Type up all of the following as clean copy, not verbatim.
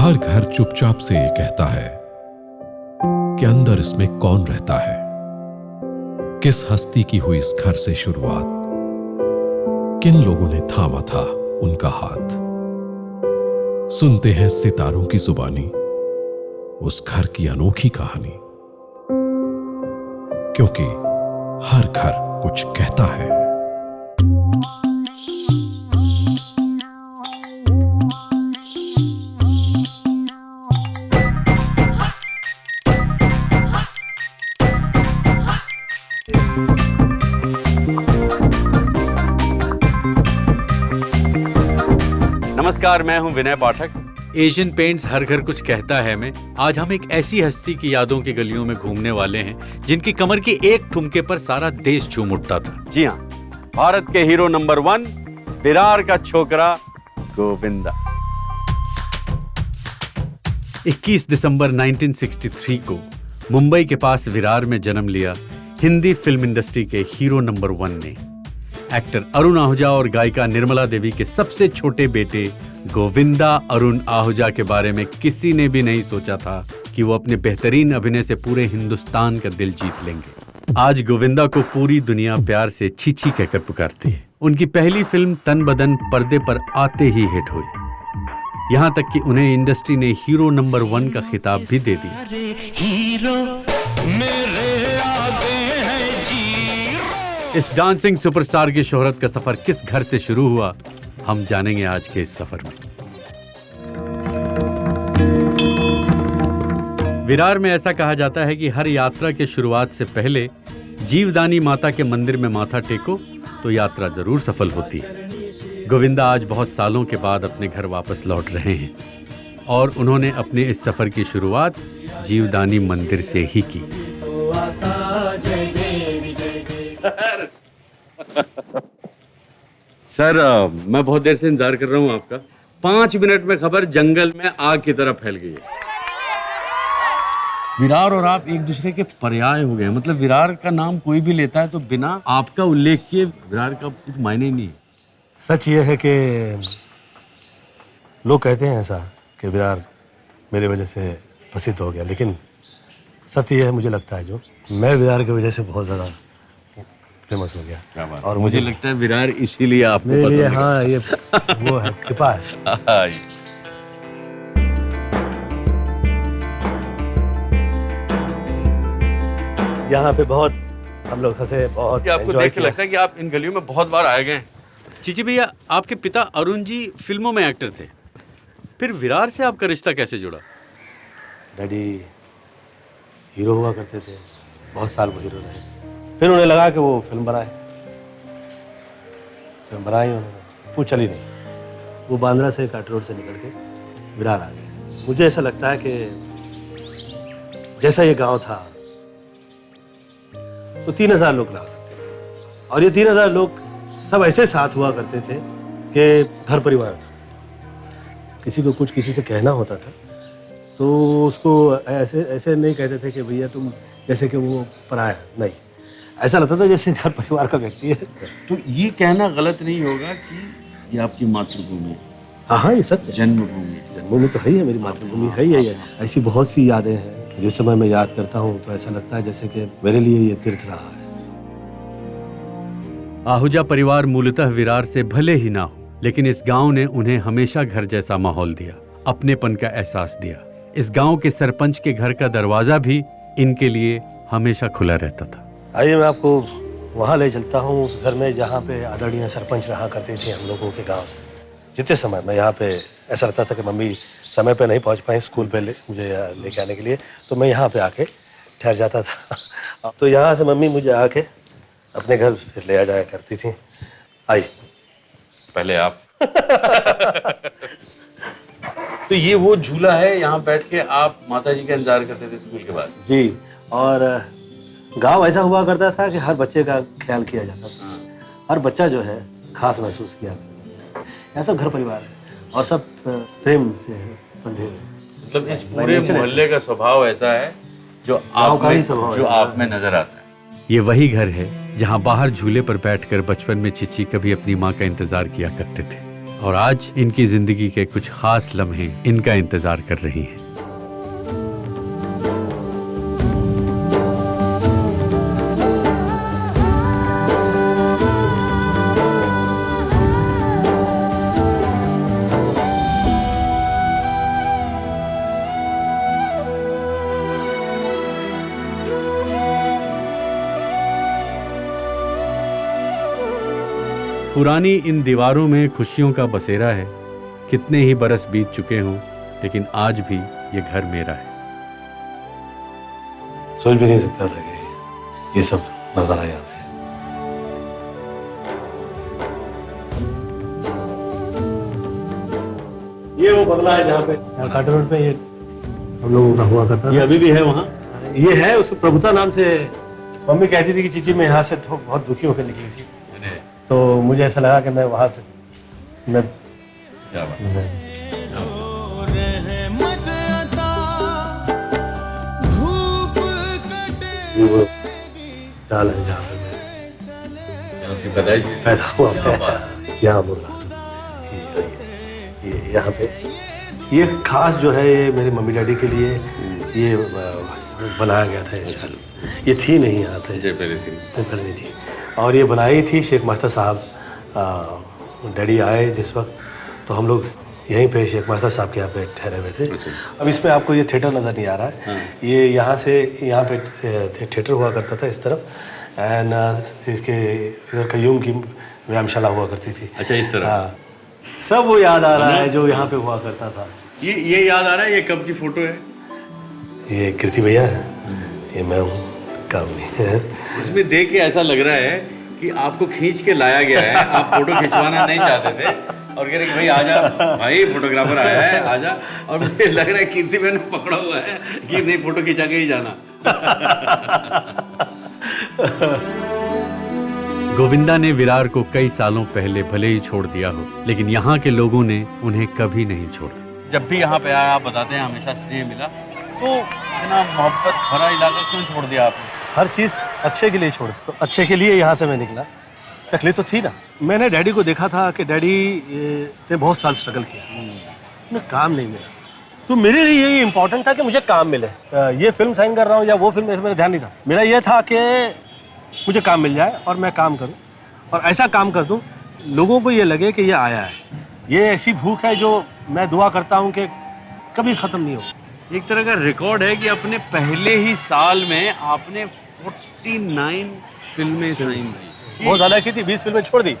हर घर चुपचाप से ये कहता है कि अंदर इसमें कौन रहता है, किस हस्ती की हुई इस घर से शुरुआत, किन लोगों ने थामा था उनका हाथ। सुनते हैं सितारों की जुबानी उस घर की अनोखी कहानी, क्योंकि हर घर कुछ कहता है। नमस्कार, मैं हूं विनय पाठक। एशियन पेंट्स हर घर कुछ कहता है में आज हम एक ऐसी हस्ती की यादों की गलियों में घूमने वाले हैं जिनकी कमर की एक ठुमके पर सारा देश झूम उठता था। जी हां, भारत के हीरो नंबर 1 विरार का छोकरा गोविंदा। 21 दिसंबर 1963 को मुंबई के पास विरार में जन्म लिया हिंदी फिल्म इंडस्ट्री के हीरो नंबर 1 ने। एक्टर अरुण आहूजा और गायिका निर्मला देवी के सबसे छोटे बेटे गोविंदा अरुण आहूजा के बारे में किसी ने भी नहीं सोचा था कि वो अपने बेहतरीन अभिनय से पूरे हिंदुस्तान का दिल जीत लेंगे। आज गोविंदा को पूरी दुनिया प्यार से छीछी कहकर पुकारती है। उनकी पहली फिल्म तन बदन पर्दे पर आते ही हिट हुई। यहाँ तक कि उन्हें इंडस्ट्री ने हीरो नंबर 1 का खिताब भी दे दिया। इस डांसिंग सुपरस्टार की शोहरत का सफर किस घर से शुरू हुआ, हम जानेंगे आज के इस सफर में। विरार में ऐसा कहा जाता है कि हर यात्रा के शुरुआत से पहले जीवदानी माता के मंदिर में माथा टेको तो यात्रा जरूर सफल होती है। गोविंदा आज बहुत सालों के बाद अपने घर वापस लौट रहे हैं और उन्होंने अपने इस सफर की शुरुआत जीवदानी मंदिर से ही की। सर, मैं बहुत देर से इंतजार कर रहा हूं आपका। 5 मिनट में खबर जंगल में आग की तरह फैल गई है। विरार और आप एक दूसरे के पर्याय हो गए। मतलब विरार का नाम कोई भी लेता है तो बिना आपका उल्लेख किए विरार का कुछ मायने ही नहीं है। सच ये है कि लोग कहते हैं ऐसा कि विरार मेरे वजह से प्रसिद्ध हो गया, लेकिन सत्य ये है, मुझे लगता है जो मैं विरार की वजह से बहुत ज़्यादा फेमस हो गया। और मुझे लगता है विरार इसीलिए आपको मेरे लिए, पसंद है। हाँ, ये वो है, कृपा है। यहाँ पे बहुत हम लोग हंसे, बहुत आपको enjoy देख के किया। लगता है कि आप इन गलियों में बहुत बार आए गए हैं। चीची भैया, आपके पिता अरुण जी फिल्मों में एक्टर थे, फिर विरार से आपका रिश्ता कैसे जुड़ा? डैडी हीरो हुआ करते थे, बहुत साल वो हीरो रहे। फिर उन्हें लगा कि वो फिल्म बनाई उन्होंने, वो चली नहीं। वो बांद्रा से काट रोड से निकल के विरार आ गए। मुझे ऐसा लगता है कि जैसा ये गांव था तो 3000 लोग रहा करते थे, और ये 3000 लोग सब ऐसे साथ हुआ करते थे कि घर परिवार था। किसी को कुछ किसी से कहना होता था तो उसको ऐसे ऐसे नहीं कहते थे कि भैया तुम, जैसे कि वो पराया, नहीं, ऐसा लगता था जैसे घर परिवार का व्यक्ति है। तो ये कहना गलत नहीं होगा कि ये आपकी मातृभूमि है। हाँ, ये सत्य है। जन्मभूमि है। जन्मभूमि तो है ही है, मेरी मातृभूमि है ही है। ऐसी बहुत सी यादें हैं जिस समय मैं याद करता हूँ तो ऐसा लगता है जैसे कि मेरे लिए ये तीर्थ रहा है। आहूजा परिवार मूलतः विरार से भले ही ना हो, लेकिन इस गांव ने उन्हें हमेशा घर जैसा माहौल दिया, अपनेपन का एहसास दिया। इस गांव के सरपंच के घर का दरवाजा भी इनके लिए हमेशा खुला रहता था। आइए मैं आपको वहाँ ले चलता हूँ, उस घर में जहाँ पे आदरणीय सरपंच रहा करते थे हम लोगों के गांव से। जितने समय मैं यहाँ पे, ऐसा लगता था कि मम्मी समय पे नहीं पहुँच पाई स्कूल पे मुझे लेके आने के लिए, तो मैं यहाँ पे आके ठहर जाता था। तो यहाँ से मम्मी मुझे आके अपने घर फिर ले आ जाया करती थी। आइए पहले आप। तो ये वो झूला है, यहाँ बैठ के आप माता जी का इंतजार करते थे स्कूल के बाद? जी, और गांव ऐसा हुआ करता था कि हर बच्चे का ख्याल किया जाता था। हर बच्चा जो है खास महसूस किया। यहाँ सब घर परिवार है और सब प्रेम से बंधे हुए। मतलब इस पूरे मोहल्ले का स्वभाव ऐसा है जो आप में नजर आता है। ये वही घर है जहां बाहर झूले पर बैठकर बचपन में चिच्ची कभी अपनी माँ का इंतजार किया करते थे। और आज इनकी जिंदगी के कुछ खास लम्हे इनका इंतजार कर रही हैं। पुरानी इन दीवारों में खुशियों का बसेरा है। कितने ही बरस बीत चुके हों, लेकिन आज भी ये घर मेरा है। सोच भी नहीं सकता था कि ये सब नजर आए यहाँ पे। ये वो बंगला है जहाँ पे कांटे रोड पे ये हम लोगों का हुआ करता ये था। अभी भी है वहाँ? ये है, उसको प्रभुता नाम से। मम्मी कहती थी कि चीची मैं यहाँ से तो बहुत दुखी होकर निकली थी, तो मुझे ऐसा लगा कि मैं वहाँ से मैं वो डाल है जहाँ पे मैं पैदा हुआ यहाँ बोल रहा था। ये यहाँ पे ये खास जो है ये मेरे मम्मी डैडी के लिए ये बनाया गया था। ये थी नहीं यहाँ पे, पहले नहीं थी। और ये बनाई थी शेख मास्टर साहब। डैडी आए जिस वक्त, तो हम लोग यहीं पे शेख मास्टर साहब के यहाँ पे ठहरे हुए थे। अब इसमें आपको ये थिएटर नज़र नहीं आ रहा है। ये यहाँ से यहाँ पे थिएटर हुआ करता था इस तरफ, एंड इसके इधर कयूम की व्यायामशाला हुआ करती थी। अच्छा, इस तरह। हाँ, सब वो याद आ रहा है जो यहाँ पे हुआ करता था। ये याद आ रहा है। ये कब की फोटो है? ये कीर्ति भैया है, ये मैं हूँ, काम नहीं है। उसमें देख के ऐसा लग रहा है कि आपको खींच के लाया गया है। आप फोटो खिंचवाना नहीं चाहते थे और कह रहे कि भाई आजा, भाई फोटोग्राफर आया है, आजा। और मुझे लग रहा है कीर्ति मैंने पकड़ा हुआ है कि नहीं, फोटो खिंचा के ही जाना। गोविंदा ने विरार को कई सालों पहले भले ही छोड़ दिया हो, लेकिन यहाँ के लोगों ने उन्हें कभी नहीं छोड़ा। जब भी यहाँ पे आया, आप बताते हैं हमेशा स्नेह मिला, तो इतना मोहब्बत भरा इलाका क्यों छोड़ दिया आपने? हर चीज़ अच्छे के लिए छोड़, तो अच्छे के लिए यहाँ से मैं निकला। तकलीफ तो थी ना। मैंने डैडी को देखा था कि डैडी ने बहुत साल स्ट्रगल किया, उन्हें काम नहीं मिला। तो मेरे लिए यही इम्पोर्टेंट था कि मुझे काम मिले। ये फिल्म साइन कर रहा हूँ या वो फिल्म, ऐसे मेरा ध्यान नहीं था। मेरा ये था कि मुझे काम मिल जाए और मैं काम करूँ, और ऐसा काम कर दूँ लोगों को ये लगे कि ये आया है। ये ऐसी भूख है जो मैं दुआ करता हूँ कि कभी ख़त्म नहीं हो। एक तरह का रिकॉर्ड है कि अपने पहले ही साल में आपने 49 फिल्में साइन की। बहुत ज़्यादा की थी, 20 फिल्में छोड़ दी।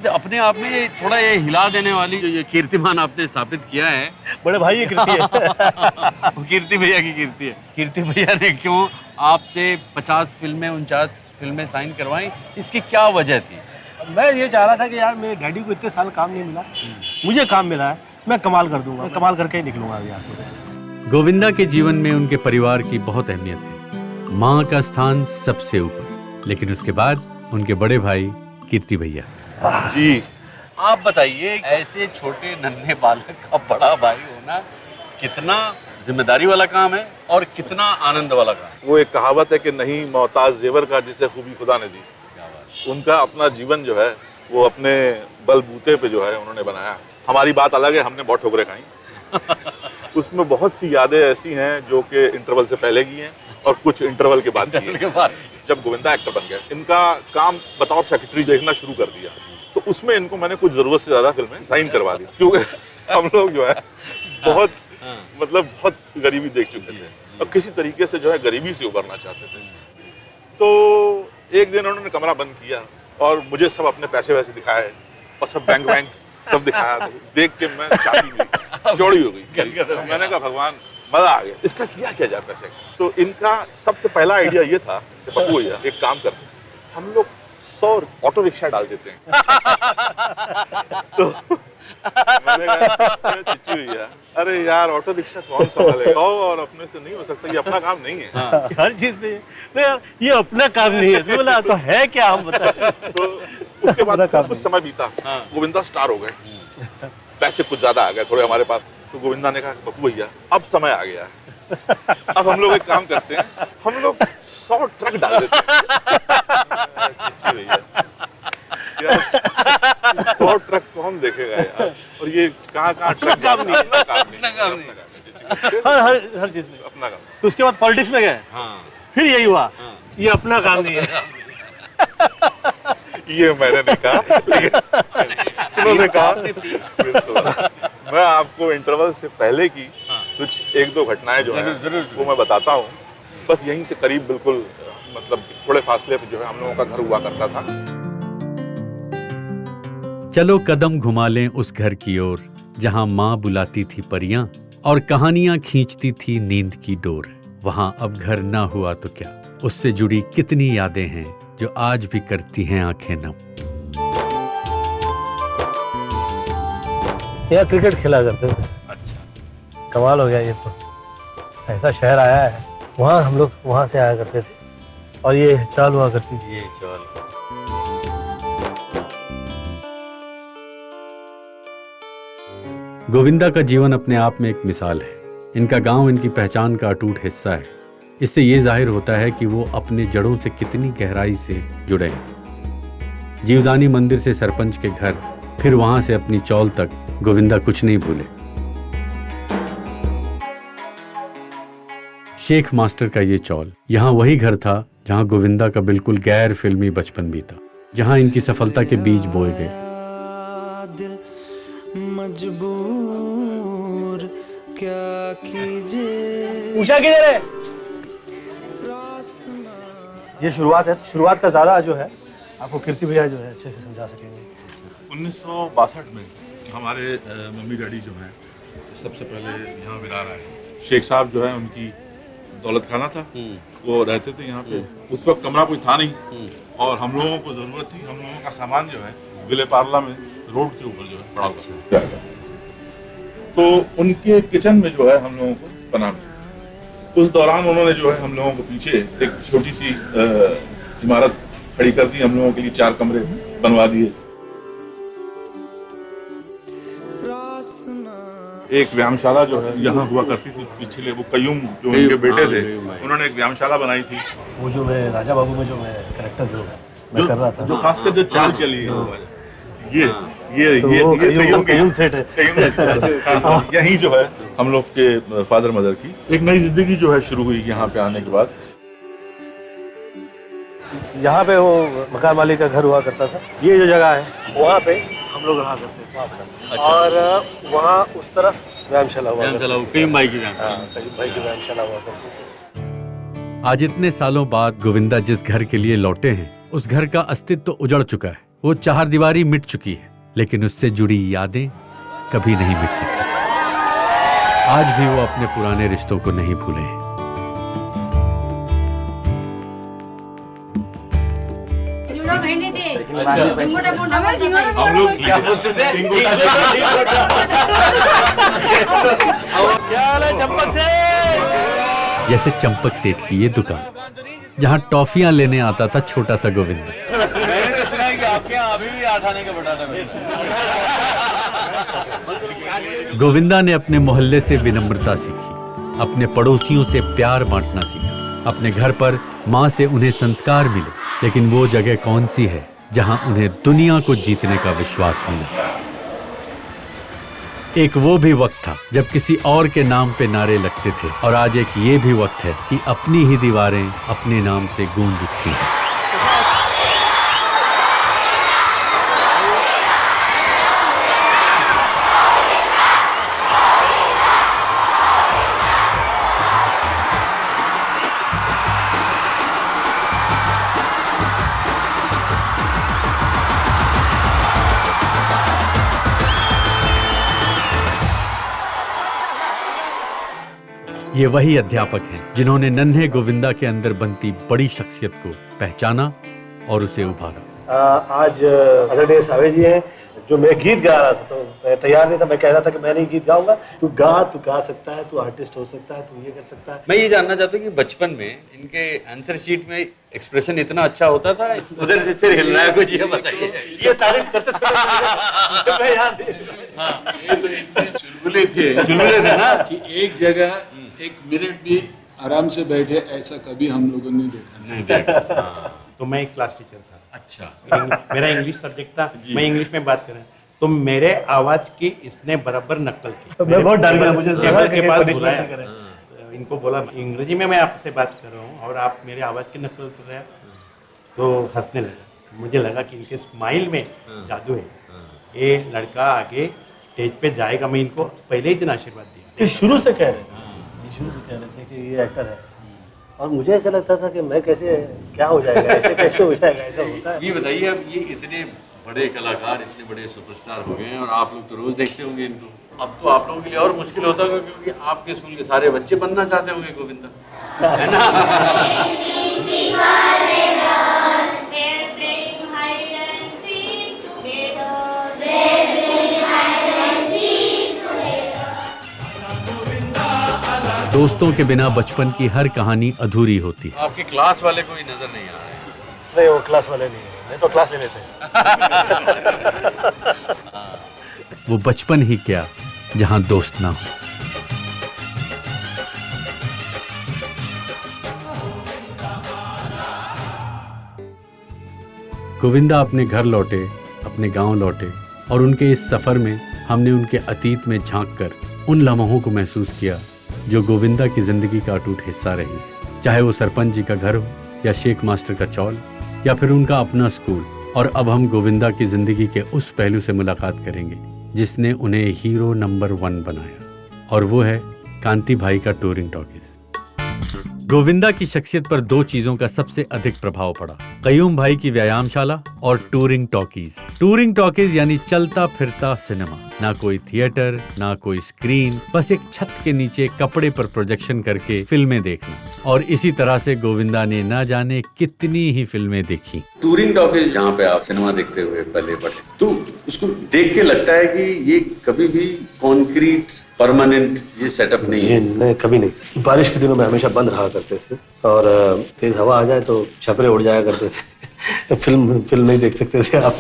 अपने आप में ये थोड़ा ये हिला देने वाली जो ये कीर्तिमान आपने स्थापित किया है, बड़े भाई ये कीर्ति है। वो कीर्ति भैया की कीर्ति है। कीर्ति भैया ने क्यों आपसे 50 फिल्में 49 फिल्में साइन करवाई, इसकी क्या वजह थी? मैं ये चाह रहा था कि यार मेरे डैडी को इतने साल काम नहीं मिला, मुझे काम मिला है, मैं कमाल कर दूंगा, मैं कमाल करके ही निकलूंगा यहाँ से। गोविंदा के जीवन में उनके परिवार की बहुत अहमियत है। माँ का स्थान सबसे ऊपर, लेकिन उसके बाद उनके बड़े भाई कीर्ति भैया। जी, आप बताइए, ऐसे छोटे नन्हे बालक का बड़ा भाई होना कितना जिम्मेदारी वाला काम है और कितना आनंद वाला काम। वो एक कहावत है कि नहीं मोहताज जेवर का जिसे खूबी खुदा ने दी। उनका अपना जीवन जो है वो अपने बलबूते पे जो है उन्होंने बनाया। हमारी बात अलग है, हमने बहुत ठोकरें खाई। उसमें बहुत सी यादें ऐसी हैं जो कि इंटरवल से पहले की हैं और कुछ इंटरवल के बाद की हैं। जब गोविंदा एक्टर बन गए, इनका काम बतौर सेक्रेटरी देखना शुरू कर दिया, तो उसमें इनको मैंने कुछ जरूरत से ज्यादा फिल्में साइन करवा दी, क्योंकि हम लोग जो है बहुत मतलब बहुत गरीबी देख चुके थे और किसी तरीके से जो है गरीबी से उबरना चाहते थे। तो एक दिन उन्होंने कमरा बंद किया और मुझे सब अपने पैसे वैसे दिखाए और सब बैंक सब दिखाया। तो देख के मैं छाती हुई चौड़ी हो गई। मैंने कहा भगवान मजा आ गया, इसका किया क्या जाए पैसे का। तो इनका सबसे पहला आइडिया ये था कि पप्पू भैया एक काम करते, हम लोग 100 ऑटो रिक्शा डाल देते हैं। तो मैंने कहा चिच्ची भैया, अरे यार ऑटो रिक्शा कौन संभालेगा और अपने से नहीं हो सकता, ये अपना काम नहीं है। हाँ। हर चीज पे ये अपना काम नहीं है। बोला तो है क्या, हम बताएं। तो उसके बाद कुछ समय बीता, गोविंदा स्टार हो गए, पैसे कुछ ज्यादा आ गए थोड़े हमारे पास। तो गोविंदा ने कहा पप्पू भैया अब समय आ गया है, अब हम लोग एक काम करते हैं, हम लोग 100 ट्रक डाल देते हैं। 100 ट्रक कौन देखेगा यार, और ये कहाँ अपना काम नहीं है। अपना काम नहीं। हर चीज में अपना काम। तो उसके बाद पॉलिटिक्स में गए, हाँ फिर यही हुआ, ये अपना काम नहीं है। ये मैंने नहीं कहा, लेकिन उन्होंने कहा। मैं आपको इंटरवल से पहले की कुछ एक दो घटनाएं जो है जरूर। वो मैं बताता हूँ। बस यहीं से करीब बिल्कुल मतलब थोड़े फासले पे जो है हम लोगों का घर हुआ करता था। चलो कदम घुमा लें उस घर की ओर जहां माँ बुलाती थी परियां और कहानियां खींचती थी नींद की डोर। वहां अब घर ना हुआ तो क्या, उससे जुड़ी कितनी यादें हैं जो आज भी करती हैं आंखें नम। यहाँ क्रिकेट खेला करते थे। अच्छा। कमाल हो गया ये तो, ऐसा शहर आया है। वहाँ हम लोग वहाँ से आया करते थे और ये चाल हुआ करती थी। ये चल। गोविंदा का जीवन अपने आप में एक मिसाल है। इनका गांव इनकी पहचान का अटूट हिस्सा है। इससे ये जाहिर होता है कि वो अपने जड़ों से कितनी गहराई से जुड़े हैं। जीवदानी मंदिर से सरपंच के घर, फिर वहां से अपनी चौल तक गोविंदा कुछ नहीं भूले। शेख मास्टर का ये चौल, यहाँ वही घर था जहाँ गोविंदा का बिल्कुल गैर फिल्मी बचपन बीता, जहाँ इनकी सफलता के बीज बोए गए। मजबूर क्या कीजिए। ऊंचा किधर है? ये शुरुआत है, शुरुआत का ज्यादा जो है आपको कीर्ति भैया जो है अच्छे से समझा सकेंगे। 1962 में हमारे मम्मी डैडी जो हैं सबसे पहले यहाँ विरार आए। शेख साहब जो है उनकी दौलत खाना था, वो रहते थे यहाँ पे। उस वक्त कमरा कोई था नहीं और हम लोगों को जरूरत थी, हम लोगों का सामान जो है विले पार्ला में रोड के ऊपर जो है पड़ा हुआ था। तो उनके किचन में जो है हम लोगों को बना मिला। उस दौरान उन्होंने जो है हम लोगों को पीछे एक छोटी सी इमारत खड़ी कर दी, हम लोगों के लिए 4 कमरे बनवा दिए। एक व्यायामशाला जो है यहाँ हुआ करती थी पिछले, वो कयूम जो उनके बेटे थे उन्होंने एक व्यायामशाला बनाई थी। वो जो मैं राजा बाबू में जो मैं कैरेक्टर जो है मैं कर रहा था, जो खासकर जो चाल चली है ये तो वो कयूम सेट है। यही जो है हम लोग के फादर मदर की एक नई जिंदगी जो है शुरू हुई यहाँ पे आने के बाद। यहाँ पे वो मकान मालिक का घर हुआ करता था। ये जो जगह है वहाँ पे हम लोग रहा करते थे वहाँ पे। और वहाँ उस तरफ व्यायामशाला हुआ करती थी। कई भाई की हाँ, कयूम भाई की व्यायामशाला हुआ करती थी। आज इतने सालों बाद गोविंदा जिस घर के लिए लौटे हैं, उस घर का अस्तित्व तो उजड़ चुका है। वो 4 दीवारी मिट चुकी है, लेकिन उससे जुड़ी यादें कभी नहीं मिट सकती। आज भी वो अपने पुराने रिश्तों को नहीं भूले हैं। हम लोग क्या बोलते थे? क्या हाल है चंपक से? जैसे चंपक सेठ की ये दुकान, जहाँ टॉफियां लेने आता था छोटा सा गोविंदा। मैंने तो सुना है कि आपके यहाँ अभी भी 8 आने का बटाटा मिलता है। गोविंदा ने अपने मोहल्ले से विनम्रता सीखी, अपने पड़ोसियों से प्यार बांटना सीखा। अपने घर पर माँ से उन्हें संस्कार मिले, लेकिन वो जगह कौन सी है जहां उन्हें दुनिया को जीतने का विश्वास मिला। एक वो भी वक्त था जब किसी और के नाम पे नारे लगते थे, और आज एक ये भी वक्त है कि अपनी ही दीवारें अपने नाम से गूंज उठती हैं। ये वही अध्यापक हैं जिन्होंने नन्हे गोविंदा के अंदर बनती बड़ी शख्सियत को पहचाना और उसे उभारा। आज आदरणीय सावे जी हैं, जो मैं गीत गा रहा था तो मैं तैयार नहीं था। मैं कह रहा था कि मैं नहीं गीत गाऊंगा, तू गा सकता है, तू आर्टिस्ट हो सकता है, तू ये कर सकता है। मैं ये जानना चाहता हूँ कि बचपन में इनके आंसर शीट में एक्सप्रेशन इतना अच्छा होता था, उधर से सिर हिल रहा है कुछ, ये बताइए। ये तारीफ करते समय मैं याद ये तो इतने चुलबुले थे ना कि एक जगह एक मिनट भी आराम से बैठे ऐसा कभी हम लोगों ने देखा नहीं देखा। तो मैं एक क्लास टीचर था। अच्छा। मेरा इंग्लिश सब्जेक्ट था, मैं इंग्लिश में बात कर रहा तो मेरे आवाज की इसने बराबर नकल की। मैं बहुत डर गया, मुझे लगा टेबल कि के पास punishment बुलाया, करें। इनको बोला अंग्रेजी में मैं आपसे बात कर रहा हूँ और आप मेरे आवाज की नकल कर रहे हैं, तो हंसने लगा। मुझे लगा कि इनके स्माइल में जादू है, ये लड़का आगे स्टेज पे जाएगा। मैं इनको पहले ही दिन आशीर्वाद दिया। ये शुरू से कह रहे थे, ये शुरू से कह रहे थे कि ये एक्टर है, और मुझे ऐसा लगता था कि मैं कैसे, क्या हो जाएगा, ऐसे कैसे हो जाएगा, ऐसा होता है। ये बताइए, अब ये इतने बड़े कलाकार, इतने बड़े सुपरस्टार हो गए हैं और आप लोग तो रोज देखते होंगे इनको। अब तो आप लोगों के लिए और मुश्किल होता होगा, क्योंकि आपके स्कूल के सारे बच्चे बनना चाहते होंगे गोविंदा, है ना? दोस्तों के बिना बचपन की हर कहानी अधूरी होती है। आपके क्लास वाले कोई नजर नहीं आ रहे हैं। नहीं, वो क्लास वाले नहीं है, नहीं तो क्लास ले लेते हैं। वो बचपन ही क्या जहां दोस्त ना हो। गोविंदा अपने घर लौटे, अपने गांव लौटे, और उनके इस सफर में हमने उनके अतीत में झांककर उन लम्हों को महसूस किया जो गोविंदा की जिंदगी का अटूट हिस्सा रही है। चाहे वो सरपंच जी का घर हो, या शेख मास्टर का चौल, या फिर उनका अपना स्कूल। और अब हम गोविंदा की जिंदगी के उस पहलू से मुलाकात करेंगे जिसने उन्हें हीरो नंबर 1 बनाया, और वो है कांति भाई का टूरिंग टॉकीज। गोविंदा की शख्सियत पर 2 चीजों का सबसे अधिक प्रभाव पड़ा, कयूम भाई की व्यायामशाला और टूरिंग टॉकीज। टूरिंग टॉकीज यानी चलता फिरता सिनेमा, ना कोई थिएटर, ना कोई स्क्रीन, बस एक छत के नीचे कपड़े पर प्रोजेक्शन करके फिल्में देखना। और इसी तरह से गोविंदा ने ना जाने कितनी ही फिल्में देखी। टूरिंग टॉकीज जहाँ पे आप सिनेमा देखते हुए पहले बड़े, तो उसको देख के लगता है कि ये कभी भी कॉन्क्रीट परमानेंट ये सेटअप नहीं है। नहीं, कभी नहीं। बारिश के दिनों में हमेशा बंद रहा करते थे, और तेज हवा आ जाए तो छपरे उड़ जाया करते थे। फिल्म नहीं देख सकते थे आप,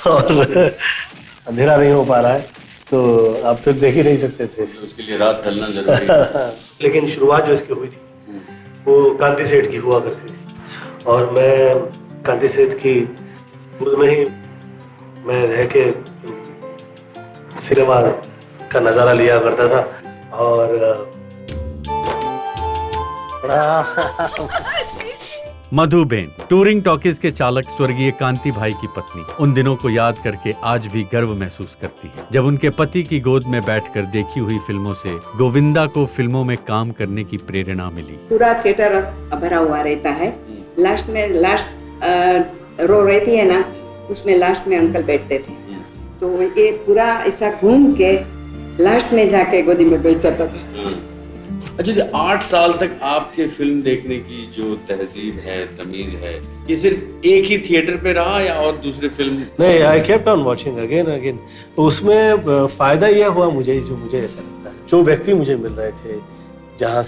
और अंधेरा नहीं हो पा रहा है तो आप फिर देख ही नहीं सकते थे। उसके लिए रात ढलना जरूरी है। लेकिन शुरुआत जो इसकी हुई थी वो कांति सेठ की हुआ करती थी, और मैं कांति सेठ की गोद में ही मैं रह के सिनेमा का नजारा लिया करता था। और मधुबेन, टूरिंग टॉकीज के चालक स्वर्गीय कांति भाई की पत्नी, उन दिनों को याद करके आज भी गर्व महसूस करती है, जब उनके पति की गोद में बैठकर देखी हुई फिल्मों से गोविंदा को फिल्मों में काम करने की प्रेरणा मिली। पूरा थिएटर भरा हुआ रहता है, लास्ट रो रहती है ना, उसमें लास्ट में अंकल बैठते थे, तो ये पूरा ऐसा घूम के लास्ट में जाके गोदी में बैठ जाता था। अच्छा जी, 8 साल तक आपके फिल्म देखने की जो तहजीब है, तमीज है, ये सिर्फ एक ही थिएटर पे रहा या और दूसरे फिल्म? नहीं, I kept on watching again again. उसमें फायदा यह हुआ मुझे, जो मुझे ऐसा लगता है, जो व्यक्ति मुझे मिल रहे थे, जहाँ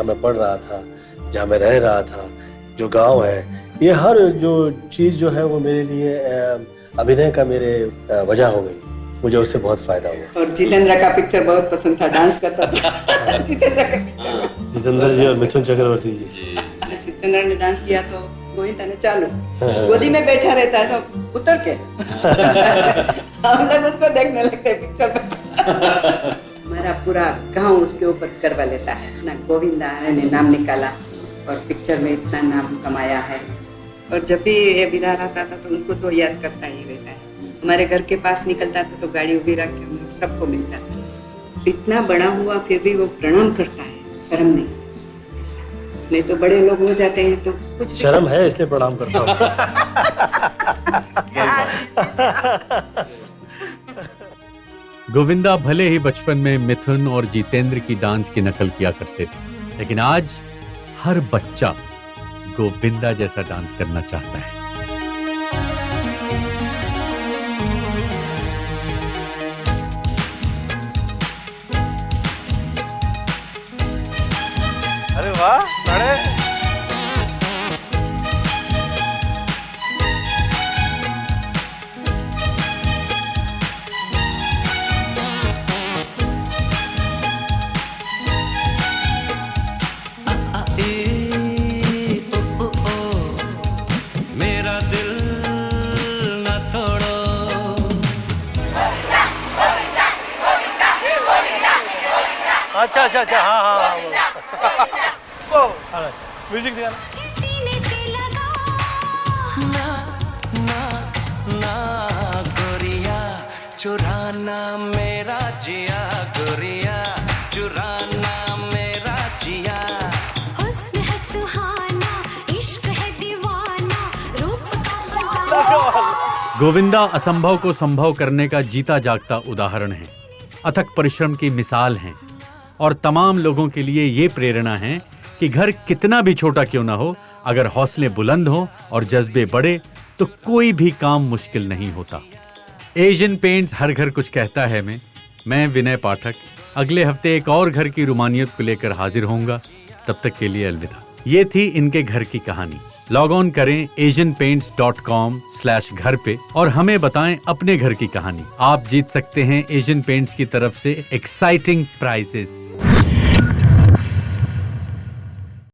मैं पढ़ रहा था, जहाँ मैं रह रहा था, जो गांव है, ये हर जो चीज़ जो है वो मेरे लिए अभिनय का मेरे वजह हो गई। मुझे उससे बहुत फायदा हुआ। और जितेंद्र का पिक्चर बहुत पसंद था, डांस करता था। जितेंद्र का पिक्चर, जितेंद्र जी और मिथुन चक्रवर्ती जी। जितेंद्र ने डांस किया तो गोविंदा ने चालू, गोदी में बैठा रहता है तो उतर के हम लोग उसको देखने लगते हैं पिक्चर में। हमारा पूरा गांव उसके ऊपर करवा लेता है ना। गोविंदा ने नाम निकाला और पिक्चर में इतना नाम कमाया है, और जब भी ये विदार आता था तो उनको तो याद करता ही रहता है। हमारे घर के पास निकलता था तो गाड़ी उभी रख के हम सबको मिलता था। इतना बड़ा हुआ फिर भी वो प्रणाम करता है, शर्म नहीं तो बड़े लोग हो जाते हैं तो कुछ शर्म है इसलिए प्रणाम करता हूँ। गोविंदा भले ही बचपन में मिथुन और जितेंद्र की डांस की नकल किया करते थे, लेकिन आज हर बच्चा गोविंदा जैसा डांस करना चाहता है। अरे वाह, बड़े मेरा अच्छा हाँ म्यूजिक दिखाना। गोरिया चुराना मेरा जिया, गोरिया चुराना मेरा जिया। हुस्न है सुहाना, इश्क है दीवाना, रूप का खजाना। गोविंदा असंभव को संभव करने का जीता जागता उदाहरण है, अथक परिश्रम की मिसाल हैं और तमाम लोगों के लिए ये प्रेरणा है कि घर कितना भी छोटा क्यों ना हो, अगर हौसले बुलंद हो और जज्बे बड़े तो कोई भी काम मुश्किल नहीं होता। एशियन पेंट्स हर घर कुछ कहता है मैं विनय पाठक अगले हफ्ते एक और घर की रुमानियत को लेकर हाजिर होऊंगा। तब तक के लिए अलविदा। ये थी इनके घर की कहानी। लॉग ऑन करें asianpaints.com/घर पे और हमें बताएं अपने घर की कहानी। आप जीत सकते हैं एशियन पेंट्स की तरफ से एक्साइटिंग प्राइजेस।